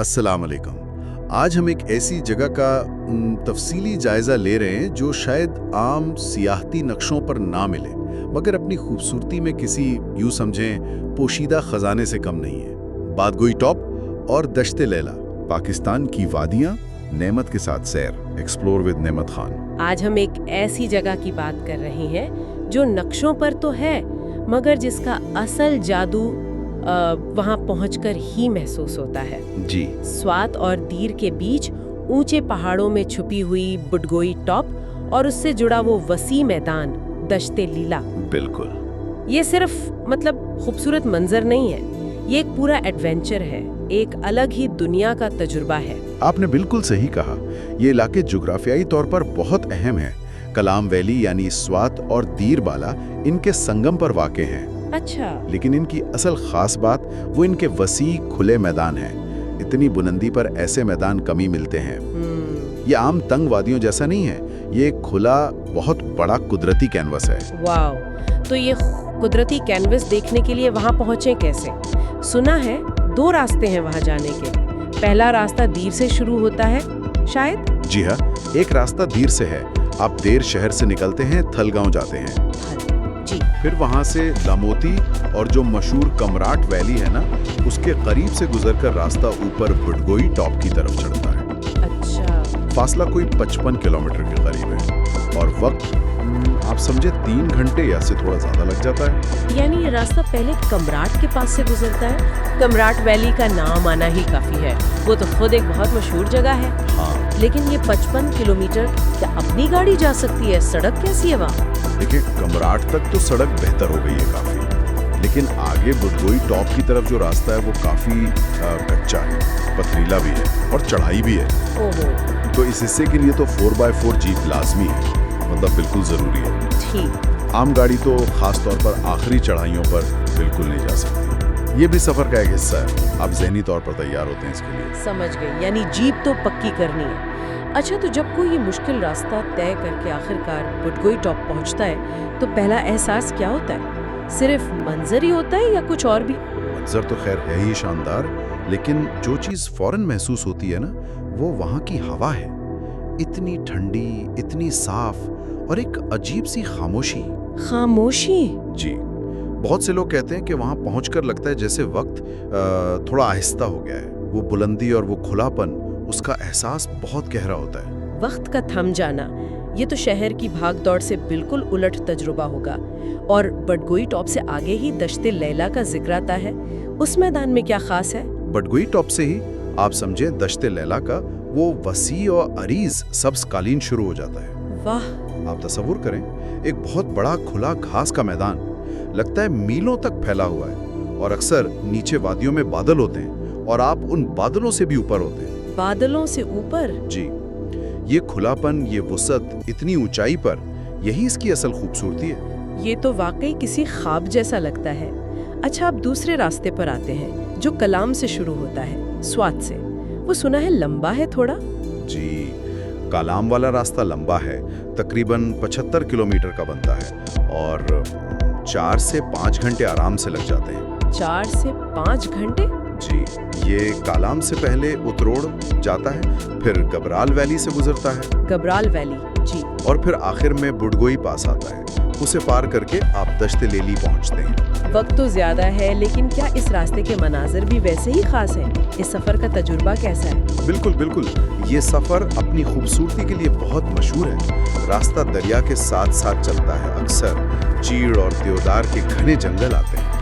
अस्सलाम वालेकुम। आज हम एक ऐसी जगह का तफसीली जायजा ले रहे हैं जो शायद आम सियाहती नक्शों पर ना मिले, मगर अपनी खूबसूरती में किसी यूं समझें पोशीदा खजाने से कम नहीं है। बादगोई टॉप और दश्ते लैला, पाकिस्तान की वादियां, नेमत के साथ सैर, एक्सप्लोर विद नेमत खान। आज हम एक ऐसी जगह की बात कर रहे हैं जो नक्शों पर तो है, मगर जिसका असल जादू वहाँ पहुंचकर ही महसूस होता है। जी। स्वात और दीर के बीच ऊंचे पहाड़ों में छुपी हुई बुडगोई टॉप और उससे जुड़ा वो वसी मैदान दश्ते लीला। बिल्कुल। ये सिर्फ खूबसूरत मंजर नहीं है, ये एक पूरा एडवेंचर है, एक अलग ही दुनिया का तजुर्बा है। आपने बिल्कुल सही कहा। ये इलाके जुग्राफियाई तौर पर बहुत अहम है। कलाम वैली यानी स्वात और दीर बाला इनके संगम पर वाक़े हैं। अच्छा। लेकिन इनकी असल खास बात वो इनके वसी खुले मैदान हैं। इतनी बुलंदी पर ऐसे मैदान कम ही मिलते हैं। ये आम तंग वादियों जैसा नहीं है, ये एक खुला बहुत बड़ा कुदरती कैनवस है। वाव! तो ये कुदरती कैनवस देखने के लिए वहाँ पहुँचे कैसे? सुना है 2 रास्ते हैं वहाँ जाने के। पहला रास्ता दीर से शुरू होता है शायद? जी हाँ, एक रास्ता दीर से है। आप देर शहर से निकलते हैं, थलगांव जाते हैं। जी। फिर वहाँ से लामोती और जो मशहूर कमराट वैली है ना, उसके करीब से गुजरकर रास्ता ऊपर बुडगोई टॉप की तरफ चढ़ता है। अच्छा। फासला कोई 55 किलोमीटर के करीब है और वक्त आप समझे 3 घंटे या से थोड़ा ज्यादा लग जाता है। यानी ये रास्ता पहले कमराट के पास से गुजरता है। कमराट वैली का नाम आना ही काफी है, वो तो खुद एक बहुत मशहूर जगह है। हाँ। लेकिन ये 55 किलोमीटर क्या अपनी गाड़ी जा सकती है? सड़क कैसी है वहाँ? देखिए, कमराट तक तो सड़क बेहतर हो गई है काफी, लेकिन आगे बुडगोई टॉप की तरफ जो रास्ता है वो काफी कच्चा है, पथरीला भी है और चढ़ाई भी है। ओहो। तो इस हिस्से के लिए तो 4x4 जीप लाजमी है, बिल्कुल जरूरी है। ठीक। आम गाड़ी तो खास तौर पर आखिरी चढ़ाइयों पर बिल्कुल नहीं जा सकती। ये भी सफर का एक हिस्सा है, आप ज़हनी तौर पर तैयार होते हैं इसके लिए। समझ गई, यानी जीप तो पक्की करनी है। अच्छा, तो जब कोई ये मुश्किल रास्ता तय करके आखिरकार बुडगोई टॉप पहुंचता है तो पहला एहसास क्या होता है? सिर्फ मंजर ही होता है या कुछ और भी? मंजर तो खैर है ही शानदार, लेकिन जो चीज़ फौरन महसूस होती है ना, वो वहाँ की हवा है। इतनी ठंडी, इतनी साफ और एक अजीब सी खामोशी। खामोशी? जी। बहुत से लोग कहते हैं कि वहाँ पहुंचकर लगता है जैसे वक्त थोड़ा आहिस्ता हो गया है। वो बुलंदी और वो खुलापन, उसका एहसास बहुत गहरा होता है। वक्त का थम जाना, ये तो शहर की भागदौड़ से बिल्कुल उलट तजुर्बा होगा। और बुडगोई टॉप से आगे ही दश्ते लैला का जिक्र आता है। उस मैदान में क्या खास है? बुडगोई टॉप से ही आप समझे दश्ते लैला का वो वसी और अरीज सब्ज कालीन शुरू हो जाता है। वाह! आप तसव्वुर करें, एक बहुत बड़ा खुला घास का मैदान, लगता है मीलों तक फैला हुआ है और अक्सर नीचे वादियों में बादल होते हैं और आप उन बादलों से भी ऊपर होते हैं। बादलों से ऊपर? जी। ये खुलापन, ये वुसअत, इतनी ऊंचाई पर, यही इसकी असल खूबसूरती है। ये तो वाकई किसी ख्वाब जैसा लगता है। अच्छा, अब दूसरे रास्ते पर आते हैं जो कलाम से शुरू होता है, स्वात से। वो सुना है लंबा है थोड़ा? जी, कालाम वाला रास्ता लंबा है, तकरीबन 75 किलोमीटर का बनता है और 4 से 5 घंटे आराम से लग जाते हैं। 4 से 5 घंटे? जी। ये कालाम से पहले उतरोड़ जाता है, फिर गबराल वैली से गुजरता है। गबराल वैली, जी। और फिर आखिर में बुडगोई पास आता है। उसे पार करके आप दश्ते लेली पहुंचते हैं। वक्त तो ज्यादा है, लेकिन क्या इस रास्ते के मनाजिर भी वैसे ही खास हैं? इस सफर का तजुर्बा कैसा है? बिल्कुल बिल्कुल। ये सफर अपनी खूबसूरती के लिए बहुत मशहूर है। रास्ता दरिया के साथ साथ चलता है, अक्सर चीड़ और देवदार के घने जंगल आते हैं।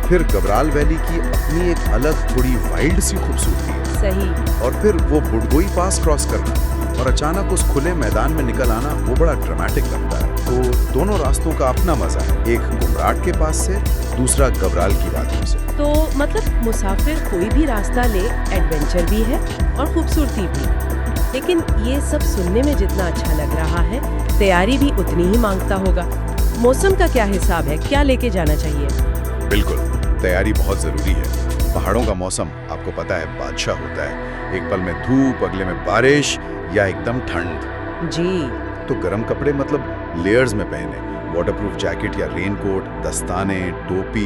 फिर गबराल वैली की अपनी एक अलग थोड़ी वाइल्ड सी खूबसूरती है। सही। और फिर वो बुडगोई पास क्रॉस करना और अचानक उस खुले मैदान में निकल आना, वो बड़ा ड्रामेटिक लगता है। तो दोनों रास्तों का अपना मजा है, एक गुमराट के पास से, दूसरा गबराल की वादियों से। तो मुसाफिर कोई भी रास्ता ले, एडवेंचर भी है और खूबसूरती भी। लेकिन ये सब सुनने में जितना अच्छा लग रहा है, तैयारी भी उतनी ही मांगता होगा। मौसम का क्या हिसाब है? क्या लेके जाना चाहिए? बिल्कुल, तैयारी बहुत जरूरी है। पहाड़ों का मौसम आपको पता है, बादशाह होता है। एक पल में धूप, अगले में बारिश या एकदम ठंड। जी। तो गर्म कपड़े लेयर्स में पहने, वाटरप्रूफ जैकेट या रेनकोट, दस्ताने, टोपी,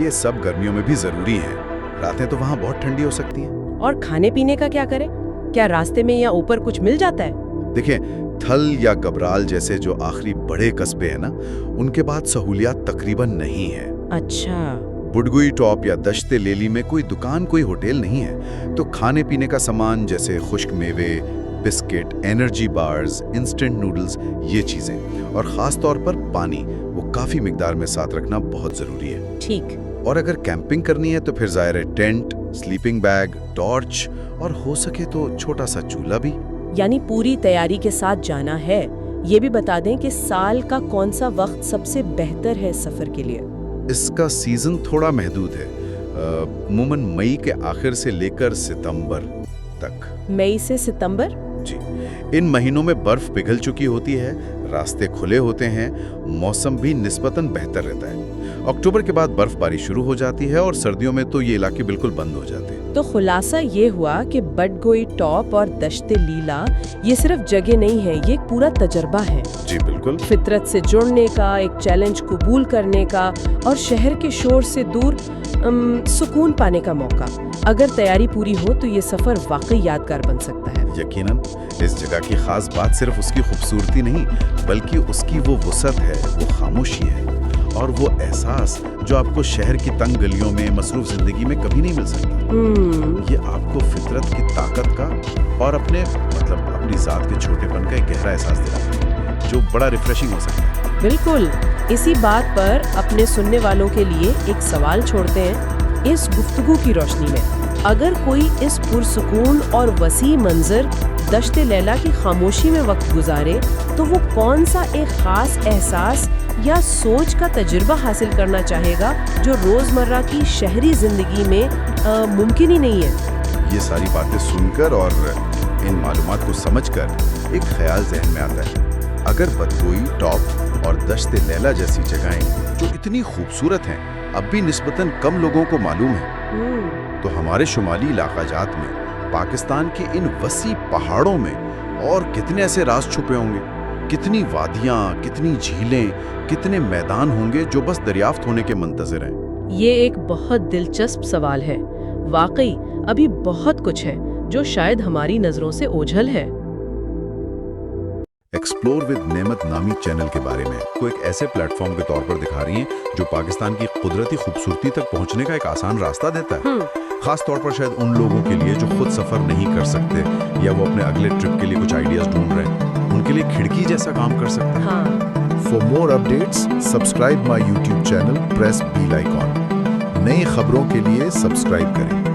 ये सब गर्मियों में भी जरूरी हैं। रातें तो वहाँ बहुत ठंडी हो सकती हैं। और खाने पीने का क्या करें? क्या रास्ते में या ऊपर कुछ मिल जाता है? देखें, थल या गबराल जैसे जो आखिरी बड़े कस्बे हैं ना, उनके बाद सहूलियात तकरीबन नहीं है। अच्छा। बुडगुई टॉप या दश्ते लेली में कोई दुकान, कोई होटल नहीं है, तो खाने पीने का सामान जैसे खुश्क मेवे, biscuit, energy bars, instant noodles, ये चीजें, और खास तौर पर पानी, वो काफी मिकदार में साथ रखना बहुत जरूरी है। ठीक। और अगर कैंपिंग करनी है तो फिर जाहिर है टेंट, स्लीपिंग बैग, टॉर्च और हो सके तो छोटा सा चूल्हा भी। यानी पूरी तैयारी के साथ जाना है। ये भी बता दें कि साल का कौन सा वक्त सबसे बेहतर है सफर के लिए? इसका सीजन थोड़ा महदूद है, अमूमन मई के आखिर से लेकर सितंबर तक। मई से सितंबर? जी, इन महीनों में बर्फ पिघल चुकी होती है, रास्ते खुले होते हैं, मौसम भी निस्बतन बेहतर रहता है। अक्टूबर के बाद बर्फबारी शुरू हो जाती है और सर्दियों में तो ये इलाके बिल्कुल बंद हो जाते हैं। तो खुलासा ये हुआ कि बडगोई टॉप और दश्ते लीला ये सिर्फ जगह नहीं है, ये एक पूरा तजर्बा है। जी बिल्कुल। फितरत से जुड़ने का, एक चैलेंज कबूल करने का और शहर के शोर से दूर सुकून पाने का मौका। अगर तैयारी पूरी हो तो ये सफर वाकई यादगार बन सकता है। यकीनन इस जगह की खास बात सिर्फ उसकी खूबसूरती नहीं, बल्कि उसकी वो वुसअत है, वो खामोशी है और वो एहसास जो आपको शहर की तंग गलियों में, मसरूफ जिंदगी में कभी नहीं मिल सकता। ये आपको फितरत की ताकत का और अपने अपनी जात के छोटेपन का एक गहरा एहसास दिलाता है, जो बड़ा रिफ्रेशिंग हो सकता है। बिल्कुल। इसी बात पर अपने सुनने वालों के लिए एक सवाल छोड़ते हैं इस गुफ्तगू की रोशनी में। अगर कोई इस पुरसुकून और वसी मंजर दश्ते लैला की खामोशी में वक्त गुजारे तो वो कौन सा एक खास एहसास या सोच का तजुर्बा हासिल करना चाहेगा जो रोजमर्रा की शहरी जिंदगी में मुमकिन ही नहीं है। ये सारी बातें सुनकर और इन मालूमात को समझकर एक ख्याल जहन में आता है, अगर बदगोई टॉप और दश्ते लैला जैसी जगहें जो इतनी खूबसूरत हैं अब भी निस्बतन कम लोगों को मालूम है, तो हमारे शुमाली इलाकाजात में पाकिस्तान के इन वसी पहाड़ों में और कितने ऐसे राज छुपे होंगे, कितनी वादियां, कितनी झीलें, कितने मैदान होंगे जो बस दरियाफ्त होने के मंतज़र हैं। ये एक बहुत दिलचस्प सवाल है। वाकई अभी बहुत कुछ है जो शायद हमारी नजरों से ओझल है। एक्सप्लोर विद नेमत नामी चैनल के बारे में को एक ऐसे प्लेटफॉर्म के तौर पर दिखा रही हैं जो पाकिस्तान की कुदरती खूबसूरती तक पहुंचने का एक आसान रास्ता देता है, खास तौर पर शायद उन लोगों के लिए जो खुद सफर नहीं कर सकते या वो अपने अगले ट्रिप के लिए कुछ आइडियाज ढूंढ रहे हैं, उनके लिए खिड़की जैसा काम कर सकता है। For more updates subscribe my YouTube channel, press bell icon. नई खबरों के लिए सब्सक्राइब करें।